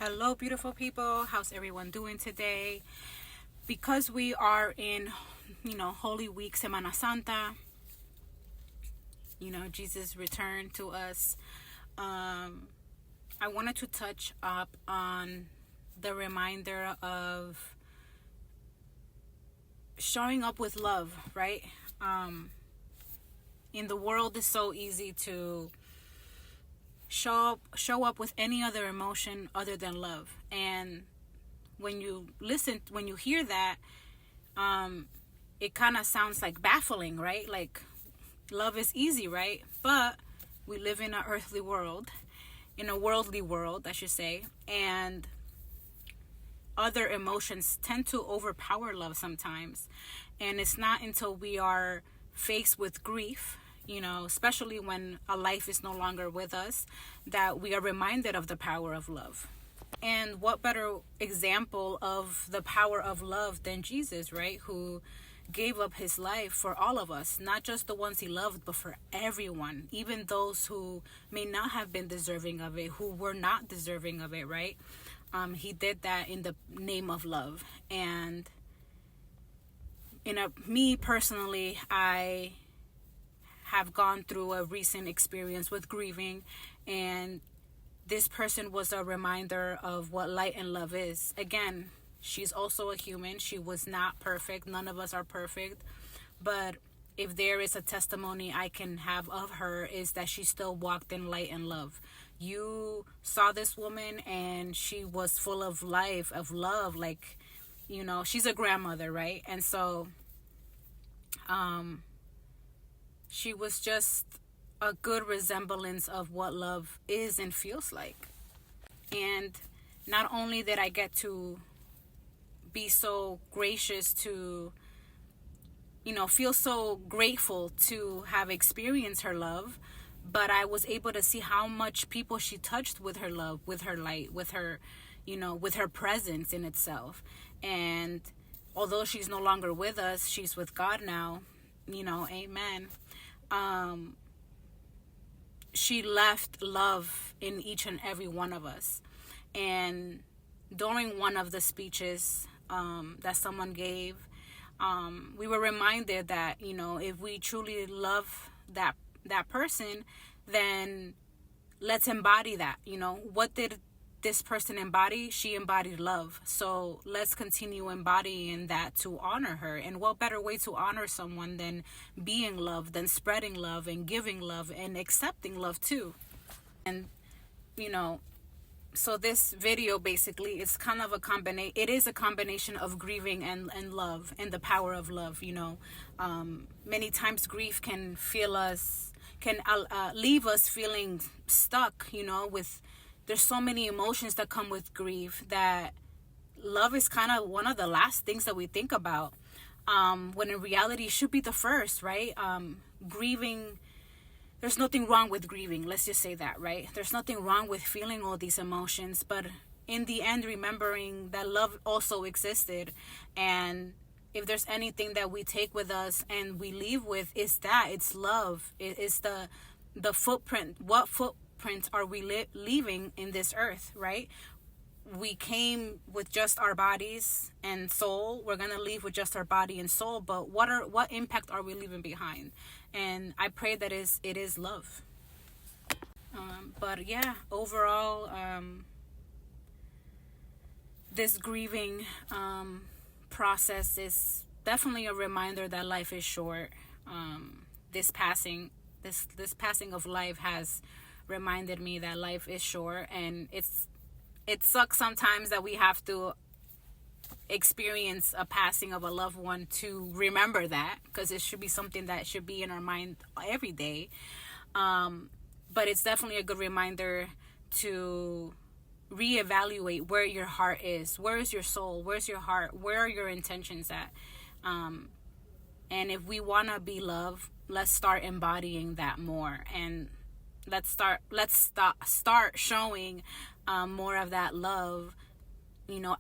Hello, beautiful people. How's everyone doing today? Because we are in, Holy Week, Semana Santa, Jesus returned to us. I wanted to touch up on the reminder of showing up with love, right? In the world, it's so easy to show up with any other emotion other than love. And when you hear that, it kind of sounds like baffling, right? Like love is easy, right? But we live in a worldly world, I should say, and other emotions tend to overpower love sometimes. And it's not until we are faced with grief, especially when a life is no longer with us, that we are reminded of the power of love. And what better example of the power of love than Jesus, right? Who gave up his life for all of us, not just the ones he loved, but for everyone, even those who may not have been deserving of it, who were not deserving of it, right? He did that in the name of love. And me personally, I have gone through a recent experience with grieving, and this person was a reminder of what light and love is. Again, she's also a human. She was not perfect. None of us are perfect. But if there is a testimony I can have of her, is that she still walked in light and love. You saw this woman and she was full of life, of love. Like, she's a grandmother, right? And so she was just a good resemblance of what love is and feels like. And not only did I get to be so gracious to, feel so grateful to have experienced her love, but I was able to see how much people she touched with her love, with her light, with her, with her presence in itself. And although she's no longer with us, she's with God now, amen. She left love in each and every one of us. And during one of the speeches that someone gave, we were reminded that, if we truly love that person, then let's embody that. What did this person embody? She embodied love. So let's continue embodying that to honor her. And what better way to honor someone than being loved, than spreading love and giving love and accepting love too. And so this video basically is kind of it is a combination of grieving and love, and the power of love. Many times grief can leave us feeling stuck, there's so many emotions that come with grief that love is kind of one of the last things that we think about, when in reality it should be the first, right? Grieving, there's nothing wrong with grieving. Let's just say that, right? There's nothing wrong with feeling all these emotions, but in the end, remembering that love also existed. And if there's anything that we take with us and we leave with, it's love. It's the footprint. What footprint are we leaving in this earth, right? We came with just our bodies and soul. We're gonna leave with just our body and soul, but what impact are we leaving behind? And I pray that it is love. But yeah, overall, this grieving process is definitely a reminder that life is short. This passing of life has reminded me that life is short, and it sucks sometimes that we have to experience a passing of a loved one to remember that, because it should be something that should be in our mind every day. But it's definitely a good reminder to reevaluate where your heart is. Where is your soul? Where's your heart? Where are your intentions at? And if we want to be loved, let's start embodying that more, and let's start showing more of that love,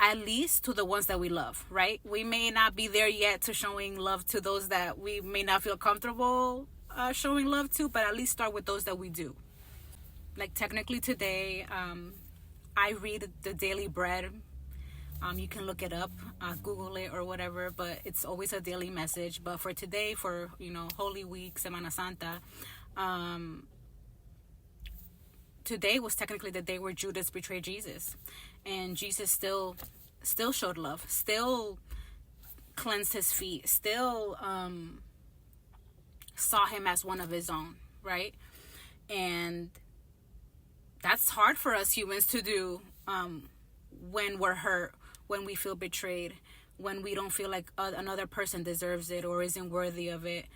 at least to the ones that we love, right? We may not be there yet to showing love to those that we may not feel comfortable showing love to, but at least start with those that we do. Like technically today, I read the Daily Bread. You can look it up, Google it or whatever, but it's always a daily message. But for today, for, Holy Week, Semana Santa, today was technically the day where Judas betrayed Jesus, and Jesus still showed love, still cleansed his feet, still saw him as one of his own, right? And that's hard for us humans to do, when we're hurt, when we feel betrayed, when we don't feel like another person deserves it or isn't worthy of it.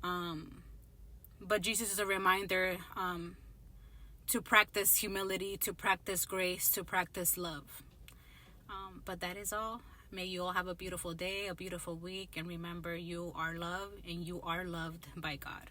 But Jesus is a reminder to practice humility, to practice grace, to practice love. But that is all. May you all have a beautiful day, a beautiful week, and remember, you are loved and you are loved by God.